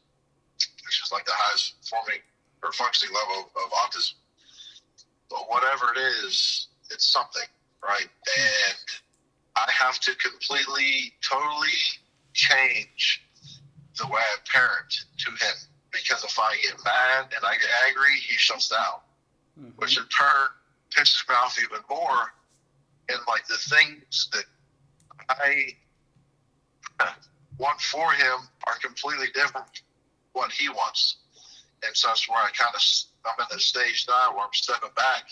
which is like the highest forming or functioning level of autism. But whatever it is, it's something, right? And I have to completely, totally change the way I parent to him, because if I get mad and I get angry, he shuts down, mm-hmm. which in turn pisses me off even more. And like the things that I want for him are completely different what he wants. And so that's where I'm in the stage now where I'm stepping back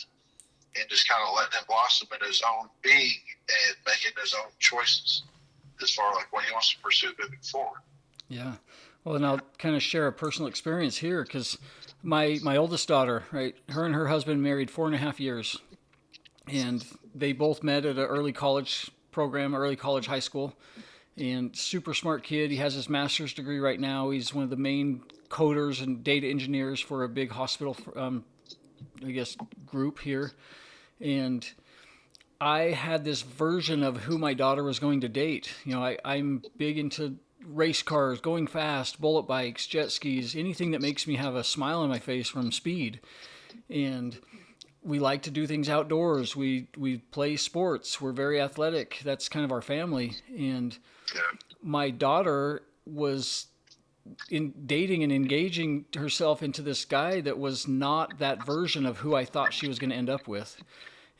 and just kind of letting him blossom in his own being and making his own choices as far as like what he wants to pursue moving forward. Yeah. Well, and I'll kind of share a personal experience here, because my oldest daughter, right, her and her husband married 4.5 years. And they both met at an early college program, early college high school, and super smart kid. He has his master's degree right now. He's one of the main coders and data engineers for a big hospital, group here. And I had this version of who my daughter was going to date. You know, I'm big into race cars, going fast, bullet bikes, jet skis, anything that makes me have a smile on my face from speed. And we like to do things outdoors. We play sports. We're very athletic. That's kind of our family. And my daughter was in dating and engaging herself into this guy that was not that version of who I thought she was going to end up with.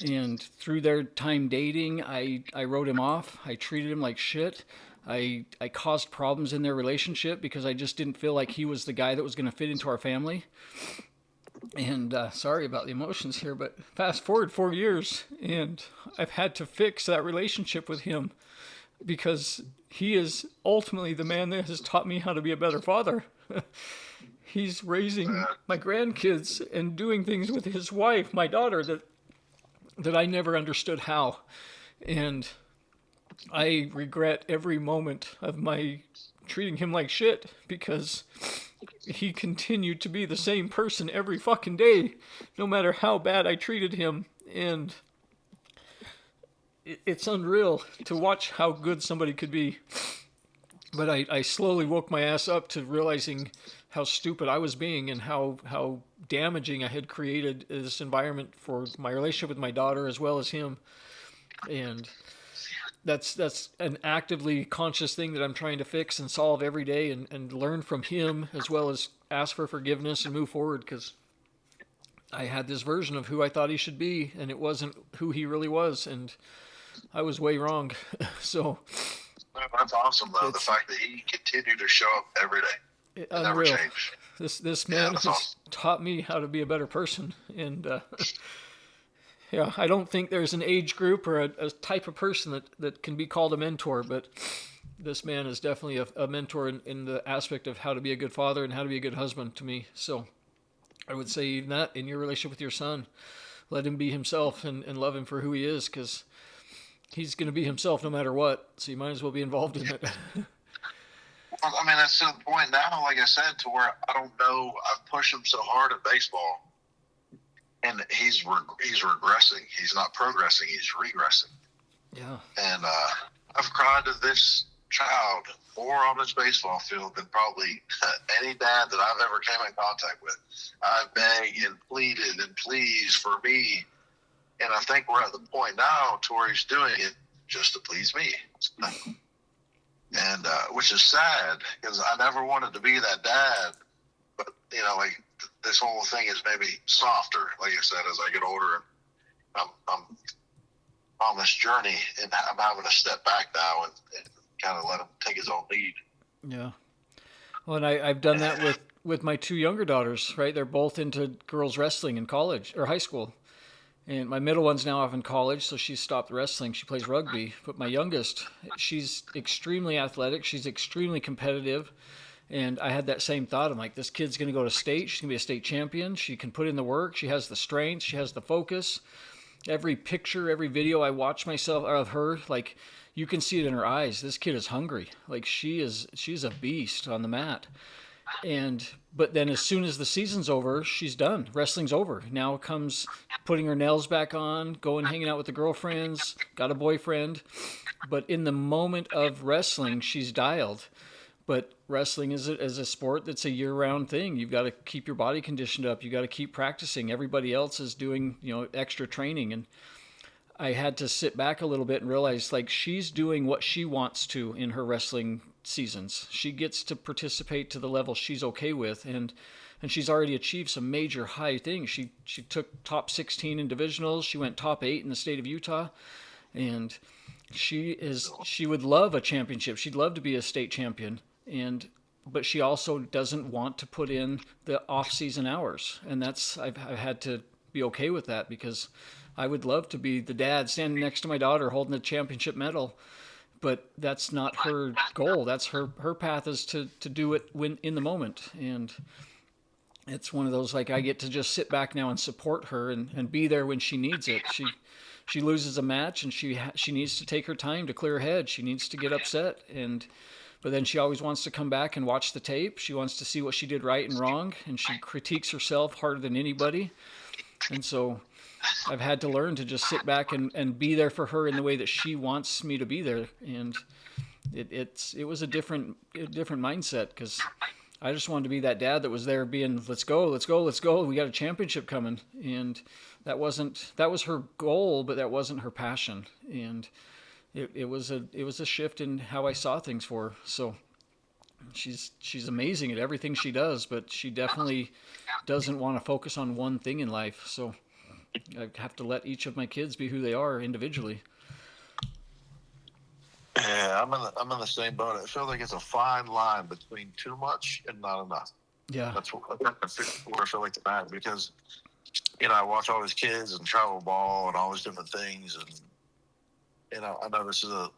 And through their time dating, I wrote him off. I treated him like shit. I caused problems in their relationship because I just didn't feel like he was the guy that was going to fit into our family. And sorry about the emotions here, but fast forward 4 years, and I've had to fix that relationship with him, because he is ultimately the man that has taught me how to be a better father. He's raising my grandkids and doing things with his wife, my daughter, that I never understood how. And I regret every moment of my treating him like shit, because he continued to be the same person every fucking day, no matter how bad I treated him. And it's unreal to watch how good somebody could be. But I slowly woke my ass up to realizing how stupid I was being, and how damaging I had created this environment for my relationship with my daughter as well as him. And that's an actively conscious thing that I'm trying to fix and solve every day, and learn from him, as well as ask for forgiveness and move forward, because I had this version of who I thought he should be, and it wasn't who he really was, and I was way wrong. So that's awesome, though, the fact that he continued to show up every day. Never changed. This man has taught me how to be a better person, and yeah, I don't think there's an age group or a type of person that can be called a mentor, but this man is definitely a mentor in the aspect of how to be a good father and how to be a good husband to me. So I would say even that in your relationship with your son, let him be himself and love him for who he is, because he's going to be himself no matter what. So you might as well be involved in it. Well, I mean, that's to the point now, like I said, to where I don't know. I've pushed him so hard at baseball, and he's regressing. He's not progressing. He's regressing. Yeah. And I've cried to this child more on this baseball field than probably any dad that I've ever came in contact with. I begged and pleaded and pleased for me, and I think we're at the point now to where he's doing it just to please me. And which is sad, because I never wanted to be that dad. But like this whole thing is maybe softer, like I said, as I get older. And I'm on this journey, and I'm having to step back now and kind of let him take his own lead. Yeah. Well, and I've done that with my two younger daughters, right? They're both into girls wrestling in college or high school. And my middle one's now off in college, so she's stopped wrestling. She plays rugby. But my youngest, she's extremely athletic. She's extremely competitive. And I had that same thought. I'm like, this kid's going to go to state. She's going to be a state champion. She can put in the work. She has the strength. She has the focus. Every picture, every video I watch myself of her, like, you can see it in her eyes. This kid is hungry. Like, she's a beast on the mat. But then as soon as the season's over, she's done. Wrestling's over. Now comes putting her nails back on, going hanging out with the girlfriends, got a boyfriend. But in the moment of wrestling, she's dialed. But wrestling is a sport that's a year-round thing. You've got to keep your body conditioned up. You've got to keep practicing. Everybody else is doing, extra training. And I had to sit back a little bit and realize, like, she's doing what she wants to in her wrestling seasons. She gets to participate to the level she's okay with, and she's already achieved some major high things. She took top 16 in divisionals. She went top 8 in the state of Utah, and she would love a championship. She'd love to be a state champion, but she also doesn't want to put in the off-season hours, and I've had to be okay with that, because I would love to be the dad standing next to my daughter holding a championship medal, but that's not her goal. That's her path is to do it when in the moment. And it's one of those, like, I get to just sit back now and support her and be there when she needs it. She loses a match, and she needs to take her time to clear her head. She needs to get upset, but then she always wants to come back and watch the tape. She wants to see what she did right and wrong, and she critiques herself harder than anybody. And so I've had to learn to just sit back and be there for her in the way that she wants me to be there. And it was a different mindset, because I just wanted to be that dad that was there being, let's go. We got a championship coming. And that was her goal, but that wasn't her passion. And it was a shift in how I saw things for her. So she's amazing at everything she does, but she definitely doesn't want to focus on one thing in life. So I have to let each of my kids be who they are individually. Yeah, I'm in the same boat. I feel like it's a fine line between too much and not enough. Yeah, that's where I feel like tonight, because I watch all these kids and travel ball and all these different things, and I know this is a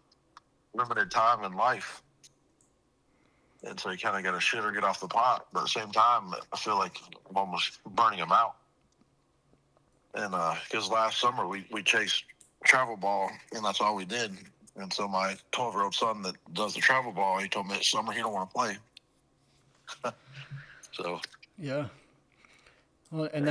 limited time in life, and so you kind of got to shit or get off the pot. But at the same time, I feel like I'm almost burning them out. And because last summer we chased travel ball, and that's all we did. And so my 12-year-old son that does the travel ball, he told me this summer he don't want to play. So yeah. Well, and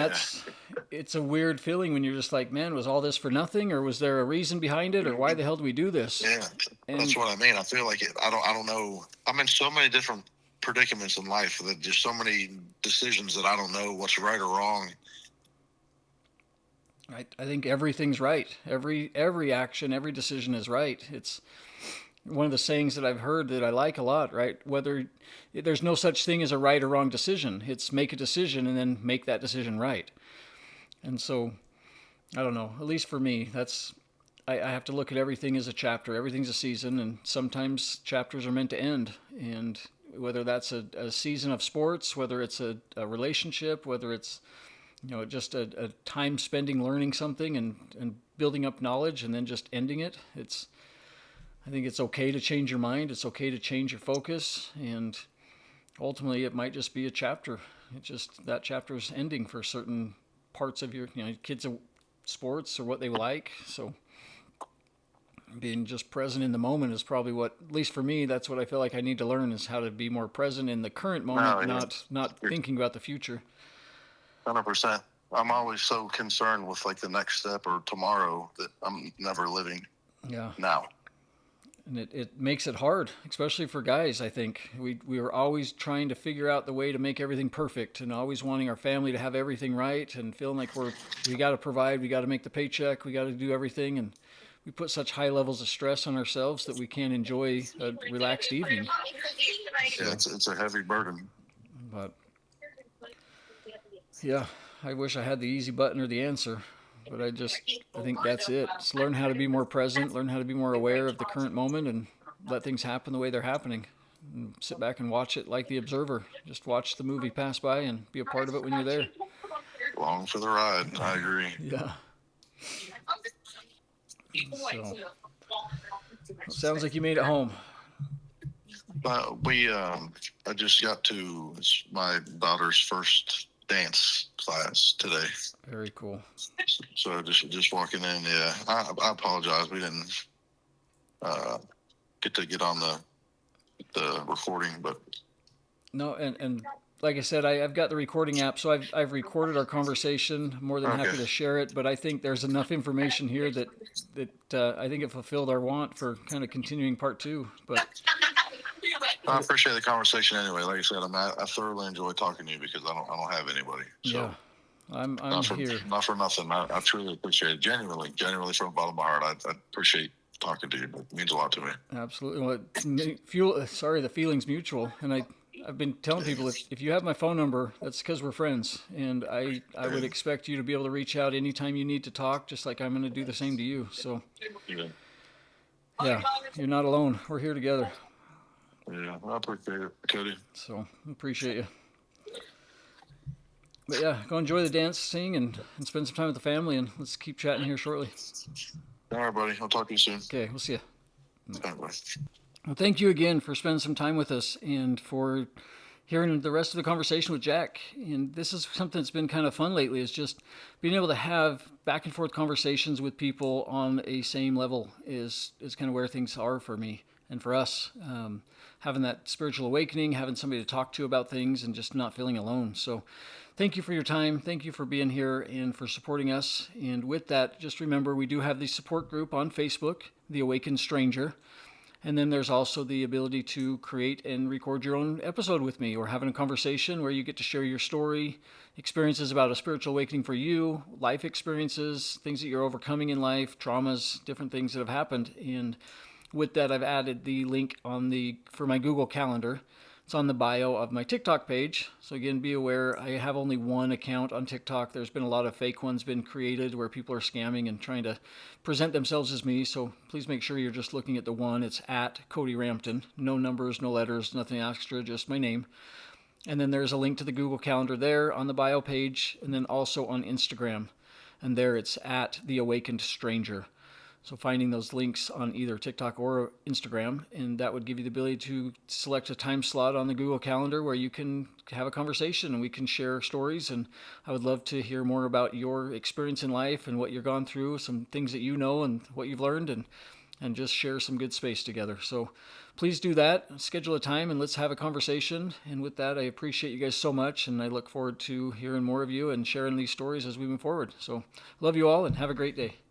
it's a weird feeling when you're just like, man, was all this for nothing, or was there a reason behind it, or why the hell do we do this? Yeah, that's what I mean. I feel like I don't know. I'm in so many different predicaments in life that there's so many decisions that I don't know what's right or wrong. I think everything's right. Every action, every decision is right. It's one of the sayings that I've heard that I like a lot, right? Whether there's no such thing as a right or wrong decision. It's make a decision and then make that decision right. And so, I don't know, at least for me, I have to look at everything as a chapter. Everything's a season, and sometimes chapters are meant to end. And whether that's a season of sports, whether it's a relationship, whether it's just a time spending learning something and building up knowledge and then just ending it. I think it's okay to change your mind. It's okay to change your focus. And ultimately it might just be a chapter. That chapter's ending for certain parts of your, kids sports or what they like. So being just present in the moment is probably what, at least for me, that's what I feel like I need to learn, is how to be more present in the current No, moment, yeah, not thinking about the future. 100%. I'm always so concerned with like the next step or tomorrow that I'm never living Yeah. now. And it makes it hard, especially for guys. I think we are always trying to figure out the way to make everything perfect, and always wanting our family to have everything right, and feeling like we got to provide, we got to make the paycheck, we got to do everything, and we put such high levels of stress on ourselves that we can't enjoy a relaxed evening. Yeah, it's a heavy burden. But yeah, I wish I had the easy button or the answer, but I think that's it. Just learn how to be more present, learn how to be more aware of the current moment, and let things happen the way they're happening. And sit back and watch it like the observer. Just watch the movie pass by and be a part of it when you're there. Along for the ride. I agree. Yeah. So, it sounds like you made it home. But I just got to my daughter's first dance class today. Very cool. So just walking in, yeah. I apologize. We didn't get on the recording, but No, and like I said, I've got the recording app, so I've recorded our conversation. I'm more than happy to share it, but I think there's enough information here that I think it fulfilled our want for kind of continuing part 2. But I appreciate the conversation anyway. Like I said, I thoroughly enjoy talking to you because I don't have anybody. So. Yeah, I'm here. Not for nothing. I truly appreciate it. Genuinely from the bottom of my heart. I appreciate talking to you. It means a lot to me. Absolutely. Well, the feeling's mutual, and I've been telling people, if you have my phone number, that's because we're friends, and I would expect you to be able to reach out anytime you need to talk, just like I'm going to do the same to you. So yeah, you're not alone. We're here together. Yeah, I appreciate it, Cody. So appreciate you. But yeah, go enjoy the dancing and spend some time with the family, and let's keep chatting here shortly. All right, buddy. I'll talk to you soon. Okay, we'll see you. Bye. Well, thank you again for spending some time with us and for hearing the rest of the conversation with Jack. And this is something that's been kind of fun lately, is just being able to have back and forth conversations with people on a same level is kind of where things are for me and for us. Having that spiritual awakening, having somebody to talk to about things, and just not feeling alone. So thank you for your time. Thank you for being here and for supporting us. And with that, just remember, we do have the support group on Facebook, The Awakened Stranger. And then there's also the ability to create and record your own episode with me, or having a conversation where you get to share your story, experiences about a spiritual awakening for you, life experiences, things that you're overcoming in life, traumas, different things that have happened. And with that, I've added the link for my Google Calendar. It's on the bio of my TikTok page. So again, be aware, I have only one account on TikTok. There's been a lot of fake ones been created where people are scamming and trying to present themselves as me. So please make sure you're just looking at the one. It's at Cody Rampton. No numbers, no letters, nothing extra, just my name. And then there's a link to the Google Calendar there on the bio page, and then also on Instagram. And there it's at The Awakened Stranger. So finding those links on either TikTok or Instagram, and that would give you the ability to select a time slot on the Google Calendar where you can have a conversation and we can share stories. And I would love to hear more about your experience in life and what you've gone through, some things that you know and what you've learned, and just share some good space together. So please do that. Schedule a time and let's have a conversation. And with that, I appreciate you guys so much, and I look forward to hearing more of you and sharing these stories as we move forward. So love you all and have a great day.